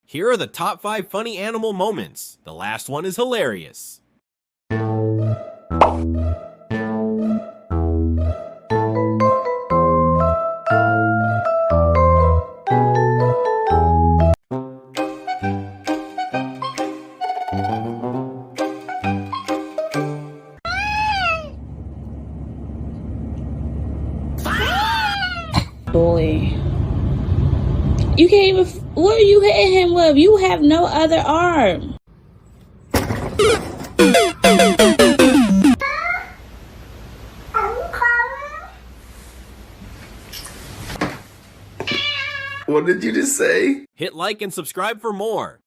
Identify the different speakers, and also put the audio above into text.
Speaker 1: Here are the top 5 funny animal moments. The last one is hilarious.
Speaker 2: Boy, you can't even. What are you hitting him with? You have no other arm.
Speaker 3: What did you just say?
Speaker 1: Hit like and subscribe for more.